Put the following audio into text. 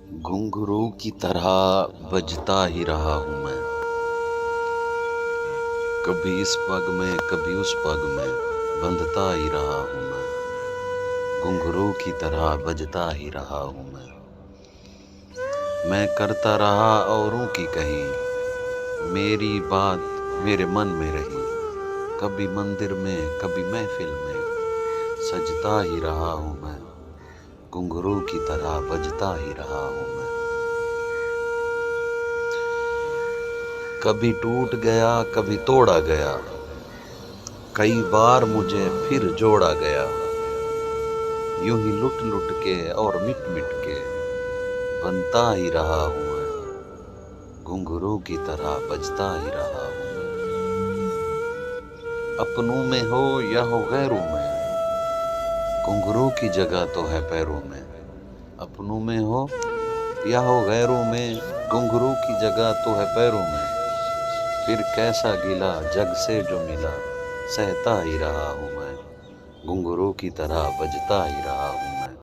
घुंघरू की तरह बजता ही रहा हूँ मैं। कभी इस पग में कभी उस पग में बंधता ही रहा हूँ मैं। घुंघरू की तरह बजता ही रहा हूँ मैं करता रहा औरों की कहीं, मेरी बात मेरे मन में रही। कभी मंदिर में कभी महफिल में सजता ही रहा हूँ मैं। घुंघरू की तरह बजता ही रहा हूँ मैं। कभी टूट गया कभी तोड़ा गया, कई बार मुझे फिर जोड़ा गया। यूं ही लुट लुट के और मिट मिट के बनता ही रहा हूँ मैं। घुंघरू की तरह बजता ही रहा हूँ मैं। अपनों में हो या हो गैरों में, घुंघरू की जगह तो है पैरों में। अपनों में हो या हो गैरों में, घुंघरू की जगह तो है पैरों में। फिर कैसा गिला जग से जो मिला, सहता ही रहा हूँ मैं। घुंघरू की तरह बजता ही रहा हूँ मैं।